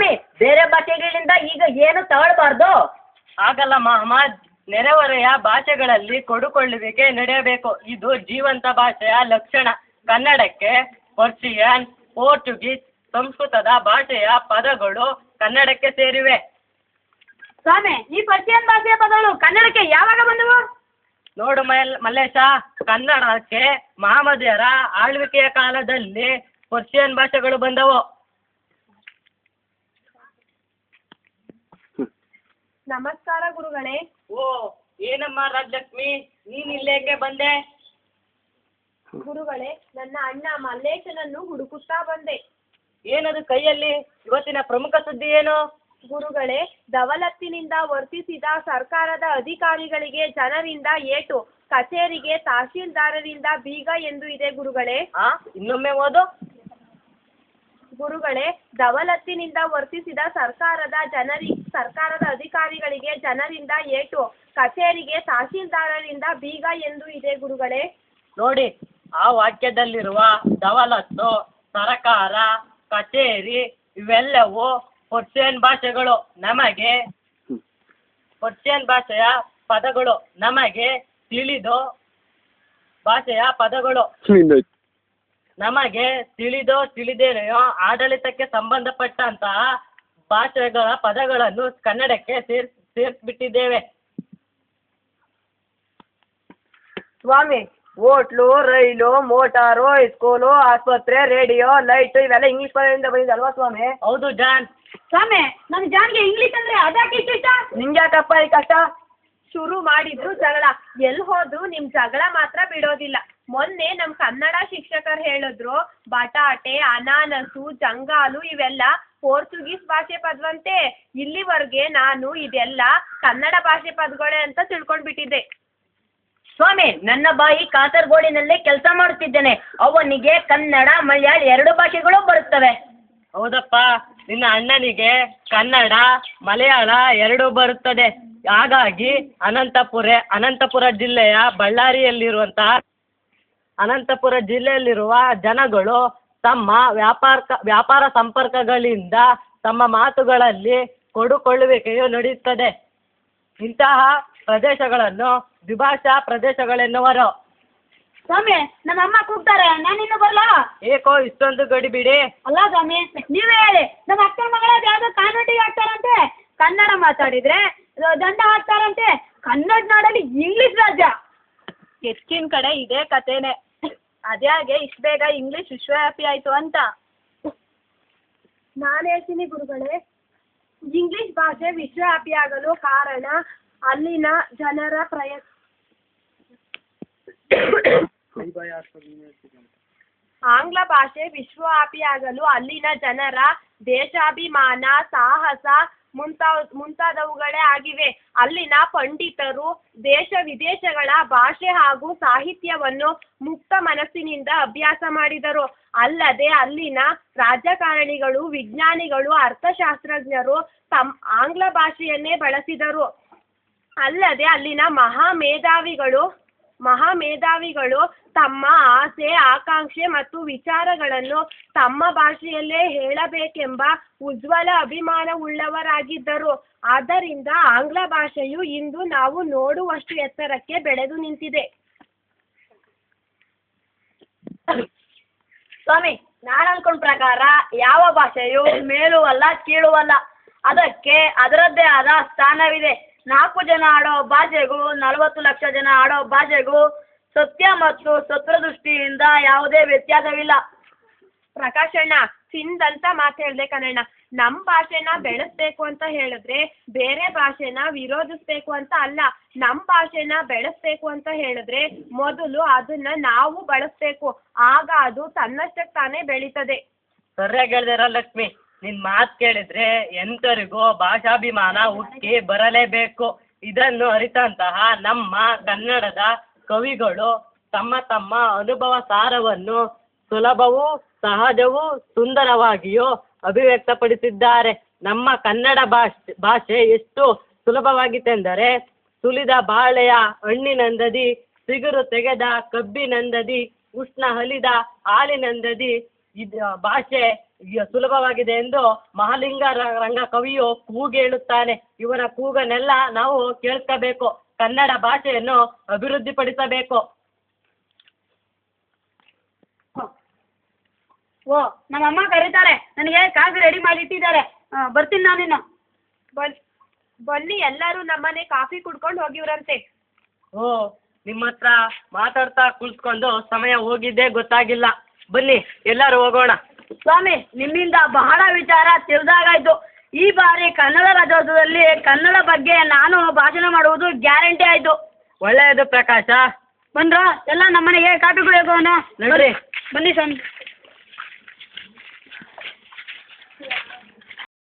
ಸ್ವಾಮಿ, ಬೇರೆ ಭಾಷೆಗಳಿಂದ ಈಗ ಏನು ತಗೊಳ್ಬಾರ್ದು? ಆಗಲ್ಲ ಮಹಮ್ಮದ್. ನೆರೆಹೊರೆಯ ಭಾಷೆಗಳಲ್ಲಿ ಕೊಡುಕೊಳ್ಳುವಿಕೆ ನಡೆಯಬೇಕು. ಇದು ಜೀವಂತ ಭಾಷೆಯ ಲಕ್ಷಣ. ಕನ್ನಡಕ್ಕೆ ಪರ್ಷಿಯನ್, ಪೋರ್ಚುಗೀಸ್, ಸಂಸ್ಕೃತದ ಭಾಷೆಯ ಪದಗಳು ಕನ್ನಡಕ್ಕೆ ಸೇರಿವೆ. ಸ್ವಾಮಿ, ಈ ಪರ್ಷಿಯನ್ ಭಾಷೆಯ ಪದಗಳು ಕನ್ನಡಕ್ಕೆ ಯಾವಾಗ ಬಂದವು? ನೋಡು ಮಲ್ಲೇಶ, ಕನ್ನಡಕ್ಕೆ ಮಹಮ್ಮದಿಯರ ಆಳ್ವಿಕೆಯ ಕಾಲದಲ್ಲಿ ಪರ್ಷಿಯನ್ ಭಾಷೆಗಳು ಬಂದವು. ನಮಸ್ಕಾರ ಗುರುಗಳೇ. ಓ, ಏನಮ್ಮ ರಾಜಲಕ್ಷ್ಮಿ, ನೀನ್ ಇಲ್ಲೇಕೆ ಬಂದೆ? ಗುರುಗಳೇ, ನನ್ನ ಅಣ್ಣ ಮಲ್ಲೇಶನನ್ನು ಹುಡುಕುತ್ತಾ ಬಂದೆ. ಏನದು ಕೈಯಲ್ಲಿ? ಇವತ್ತಿನ ಪ್ರಮುಖ ಸುದ್ದಿ ಏನು? ಗುರುಗಳೇ, ದವಲತ್ತಿನಿಂದ ವರ್ತಿಸಿದ ಸರ್ಕಾರದ ಅಧಿಕಾರಿಗಳಿಗೆ ಜನರಿಂದ ಏಟು, ಕಚೇರಿಗೆ ತಹಶೀಲ್ದಾರರಿಂದ ಬೀಗ ಎಂದು ಇದೆ ಗುರುಗಳೇ. ಇನ್ನೊಮ್ಮೆ ಓದು. ಗುರುಗಳೇ, ದವಲತ್ತಿನಿಂದ ವರ್ತಿಸಿದ ಸರ್ಕಾರದ ಅಧಿಕಾರಿಗಳಿಗೆ ಜನರಿಂದ ಏಟು, ಕಚೇರಿಗೆ ತಹಶೀಲ್ದಾರರಿಂದ ಬೀಗ ಎಂದು ಇದೆ ಗುರುಗಳೇ. ನೋಡಿ, ಆ ವಾಕ್ಯದಲ್ಲಿರುವ ದವಲತ್ತು, ಸರ್ಕಾರ, ಕಚೇರಿ ಇವೆಲ್ಲವೂ ಪರ್ಷಿಯನ್ ಭಾಷೆಗಳು. ಪರ್ಷಿಯನ್ ಭಾಷೆಯ ಪದಗಳು ನಮಗೆ ತಿಳಿದೋ ಭಾಷೆಯ ಪದಗಳು. ನಮಗೆ ತಿಳಿದೇನೆಯೋ ಆಡಳಿತಕ್ಕೆ ಸಂಬಂಧಪಟ್ಟಂತಹ ಭಾಷೆಗಳ ಪದಗಳನ್ನು ಕನ್ನಡಕ್ಕೆ ಸೇರಿಸ್ಬಿಟ್ಟಿದ್ದೇವೆ. ಸ್ವಾಮಿ, ಹೋಟ್ಲು, ರೈಲು, ಮೋಟಾರು, ಸ್ಕೂಲು, ಆಸ್ಪತ್ರೆ, ರೇಡಿಯೋ, ಲೈಟ್ ಇವೆಲ್ಲ ಇಂಗ್ಲಿಷ್ ಪದದಿಂದ ಬಂದಿದೆ ಅಲ್ವಾ ಸ್ವಾಮಿ? ಹೌದು ಜಾನ್. ಸ್ವಾಮಿ, ನನ್ನ ಜಾನ್ಗೆ ಇಂಗ್ಲಿಷ್ ಅಂದ್ರೆ ಅದಕ್ಕೆ ಇಷ್ಟ. ನಿಂಗ್ಯಾಕಪ್ಪ ಈ ಕಷ್ಟ? ಶುರು ಮಾಡಿದ್ರು ಜಗಳ, ಎಲ್ಲಿ ಹೋದ್ರು ನಿಮ್ ಜಗಳ ಮಾತ್ರ ಬಿಡೋದಿಲ್ಲ. ಮೊನ್ನೆ ನಮ್ ಕನ್ನಡ ಶಿಕ್ಷಕರು ಹೇಳಿದ್ರು, ಬಟಾಟೆ, ಅನಾನಸು, ಜಂಗಾಲು ಇವೆಲ್ಲ ಪೋರ್ಚುಗೀಸ್ ಭಾಷೆ ಪದವಂತೆ. ಇಲ್ಲಿವರೆಗೆ ನಾನು ಇದೆಲ್ಲ ಕನ್ನಡ ಭಾಷೆ ಪದಗಳೇ ಅಂತ ತಿಳ್ಕೊಂಡ್ಬಿಟ್ಟಿದ್ದೆ. ಸ್ವಾಮಿ, ನನ್ನ ಬಾಯಿ ಕಾಸರಗೋಡಿನಲ್ಲೇ ಕೆಲಸ ಮಾಡುತ್ತಿದ್ದೇನೆ. ಅವನಿಗೆ ಕನ್ನಡ, ಮಲಯಾಳಿ 2 ಭಾಷೆಗಳು ಬರುತ್ತವೆ. ಹೌದಪ್ಪ, ನಿನ್ನ ಅಣ್ಣನಿಗೆ ಕನ್ನಡ, ಮಲಯಾಳ 2 ಬರುತ್ತದೆ. ಹಾಗಾಗಿ ಅನಂತಪುರ ಜಿಲ್ಲೆಯ ಅನಂತಪುರ ಜಿಲ್ಲೆಯಲ್ಲಿರುವ ಜನಗಳು ತಮ್ಮ ವ್ಯಾಪಾರ ಸಂಪರ್ಕಗಳಿಂದ ತಮ್ಮ ಮಾತುಗಳಲ್ಲಿ ಕೊಡುಕೊಳ್ಳುವಿಕೆಯು ನಡೆಯುತ್ತದೆ. ಇಂತಹ ಪ್ರದೇಶಗಳನ್ನು ದ್ವಿಭಾಷಾ ಪ್ರದೇಶಗಳೆನ್ನುವರು. ಸ್ವಾಮಿ, ನಮ್ಮ ಅಮ್ಮ ಕೂಗ್ತಾರೆ, ನಾನಿನ್ನು ಬರಲಾ? ಏಕೋ ಇಷ್ಟೊಂದು ಗಡಿಬಿಡಿ? ಅಲ್ಲ ಸ್ವಾಮಿ, ನೀವೇ ಹೇಳಿ. ನಮ್ಮ ಅಕ್ಕನ ಮಗಳ ಯಾವ್ದೋ ಕಾನ್ವೆಂಟಿಗೆ ಹಾಕ್ತಾರಂತೆ, ಕನ್ನಡ ಮಾತಾಡಿದ್ರೆ ದಂಡ ಹಾಕ್ತಾರಂತೆ. ಕನ್ನಡ ನಾಡಲ್ಲಿ ಇಂಗ್ಲಿಷ್ ರಾಜ್ಯ. ಹೆಚ್ಚಿನ ಕಡೆ ಇದೇ ಕಥೆನೆ. ಅದ್ಯಾಗೆ ಇಷ್ಟು ಬೇಗ ಇಂಗ್ಲಿಷ್ ವಿಶ್ವವ್ಯಾಪಿ ಆಯ್ತು ಅಂತ. ನಾನು ಹೇಳ್ತೀನಿ ಗುರುಗಳೇ, ಇಂಗ್ಲಿಷ್ ಭಾಷೆ ವಿಶ್ವವ್ಯಾಪಿ ಆಗಲು ಕಾರಣ ಅಲ್ಲಿನ ಜನರ ಆಂಗ್ಲ ಭಾಷೆ ವಿಶ್ವವ್ಯಾಪಿಯಾಗಲು ಅಲ್ಲಿನ ಜನರ ದೇಶಾಭಿಮಾನ, ಸಾಹಸ ಮುಂತಾದವುಗಳೇ ಆಗಿವೆ. ಅಲ್ಲಿನ ಪಂಡಿತರು ದೇಶ ವಿದೇಶಗಳ ಭಾಷೆ ಹಾಗೂ ಸಾಹಿತ್ಯವನ್ನು ಮುಕ್ತ ಮನಸ್ಸಿನಿಂದ ಅಭ್ಯಾಸ ಮಾಡಿದರು. ಅಲ್ಲದೆ ಅಲ್ಲಿನ ರಾಜಕಾರಣಿಗಳು, ವಿಜ್ಞಾನಿಗಳು, ಅರ್ಥಶಾಸ್ತ್ರಜ್ಞರು ಆಂಗ್ಲ ಭಾಷೆಯನ್ನೇ ಬಳಸಿದರು. ಅಲ್ಲದೆ ಅಲ್ಲಿನ ಮಹಾಮೇಧಾವಿಗಳು ತಮ್ಮ ಆಸೆ, ಆಕಾಂಕ್ಷೆ ಮತ್ತು ವಿಚಾರಗಳನ್ನು ತಮ್ಮ ಭಾಷೆಯಲ್ಲೇ ಹೇಳಬೇಕೆಂಬ ಉಜ್ವಲ ಅಭಿಮಾನವುಳ್ಳವರಾಗಿದ್ದರು. ಆದ್ದರಿಂದ ಆಂಗ್ಲ ಭಾಷೆಯು ಇಂದು ನಾವು ನೋಡುವಷ್ಟು ಎತ್ತರಕ್ಕೆ ಬೆಳೆದು ನಿಂತಿದೆ. ಸ್ವಾಮಿ, ನಾನು ಅನ್ಕೊಂಡ ಪ್ರಕಾರ ಯಾವ ಭಾಷೆಯು ಮೇಲೂ ಅಲ್ಲ ಕೀಳು ಅಲ್ಲ, ಅದಕ್ಕೆ ಅದರದ್ದೇ ಆದ ಸ್ಥಾನವಿದೆ. 4 ಜನ ಆಡೋ ಭಾಷೆಗೂ 40 ಲಕ್ಷ ಜನ ಆಡೋ ಭಾಷೆಗೂ ಸತ್ಯ ಮತ್ತು ಸತ್ವದೃಷ್ಟಿಯಿಂದ ಯಾವುದೇ ವ್ಯತ್ಯಾಸವಿಲ್ಲ. ಪ್ರಕಾಶಣ್ಣ, ಸಿಂದಂತ ಮಾತು ಹೇಳ್ದೆ ಕಣಣ್ಣ. ನಮ್ಮ ಭಾಷೆನ ಬೆಳೆಸ್ಬೇಕು ಅಂತ ಹೇಳಿದ್ರೆ ಬೇರೆ ಭಾಷೆನ ವಿರೋಧಿಸ್ಬೇಕು ಅಂತ ಅಲ್ಲ. ನಮ್ಮ ಭಾಷೆನ ಬೆಳೆಸ್ಬೇಕು ಅಂತ ಹೇಳಿದ್ರೆ ಮೊದಲು ಅದನ್ನ ನಾವು ಬಳಸ್ಬೇಕು. ಆಗ ಅದು ತನ್ನಷ್ಟಕ್ಕೆ ತಾನೇ ಬೆಳೀತದೆ. ಸರಿಯಾಗಿ ಹೇಳ್ದಿರ ಲಕ್ಷ್ಮಿ. ನಿನ್ ಮಾತು ಕೇಳಿದ್ರೆ ಎಂತರಿಗೂ ಭಾಷಾಭಿಮಾನ ಹುಟ್ಟಿ ಬರಲೇಬೇಕು. ಇದನ್ನು ಅರಿತಂತಹ ನಮ್ಮ ಕನ್ನಡದ ಕವಿಗಳು ತಮ್ಮ ಅನುಭವ ಸಾರವನ್ನು ಸುಲಭವೂ ಸಹಜವೂ ಸುಂದರವಾಗಿಯೂ ಅಭಿವ್ಯಕ್ತಪಡಿಸಿದ್ದಾರೆ. ನಮ್ಮ ಕನ್ನಡ ಭಾಷೆ ಎಷ್ಟು ಸುಲಭವಾಗಿತ್ತೆಂದರೆ ಸುಲಿದ ಬಾಳೆಯ ಹಣ್ಣಿನಂದದಿ, ಸಿಗುರು ತೆಗೆದ ಕಬ್ಬಿನಂದದಿ, ಉಷ್ಣ ಹಲಿದ ಹಾಲಿನಂದದಿ ಭಾಷೆ ಸುಲಭವಾಗಿದೆ ಎಂದು ಮಹಾಲಿಂಗ ರಂಗ ಕವಿಯು ಕೂಗೇಳುತ್ತಾನೆ. ಇವನ ಕೂಗನ್ನೆಲ್ಲ ನಾವು ಕೇಳಿಸ್ಕೋಬೇಕು. ಕನ್ನಡ ಭಾಷೆಯನ್ನು ಅಭಿವೃದ್ಧಿಪಡಿಸಬೇಕು. ಓ ನಮ್ಮಮ್ಮ ಕರೀತಾರೆ, ನನಗೆ ಕಾಫಿ ರೆಡಿ ಮಾಡಿ ಇಟ್ಟಿದ್ದಾರೆ. ಬರ್ತೀನಿ ನಾನಿನ್ನು. ಬನ್ನಿ, ಎಲ್ಲರೂ ನಮ್ಮನೆ ಕಾಫಿ ಕುಡ್ಕೊಂಡು ಹೋಗಿವ್ರಂತೆ. ಓ, ನಿಮ್ಮ ಹತ್ರ ಮಾತಾಡ್ತಾ ಕುಳಿಸ್ಕೊಂಡು ಸಮಯ ಹೋಗಿದ್ದೇ ಗೊತ್ತಾಗಿಲ್ಲ. ಬನ್ನಿ ಎಲ್ಲರೂ ಹೋಗೋಣ. ಸ್ವಾಮಿ, ನಿಮ್ಮಿಂದ ಬಹಳ ವಿಚಾರ ತಿಳಿದಾಗಾಯ್ತು. ಈ ಬಾರಿ ಕನ್ನಡ ರಾಜ್ಯೋತ್ಸವದಲ್ಲಿ ಕನ್ನಡ ಬಗ್ಗೆ ನಾನು ಭಾಷಣ ಮಾಡುವುದು ಗ್ಯಾರಂಟಿ ಆಯ್ತು. ಒಳ್ಳೆಯದು ಪ್ರಕಾಶ. ಬಂದ್ರ ಎಲ್ಲ ನಮ್ಮನೆಗೆ ಕಾಫಿ ಕುಡಿಯೋಣ. ನಡ್ರಿ. ಬನ್ನಿ ಸ್ವಾಮಿ.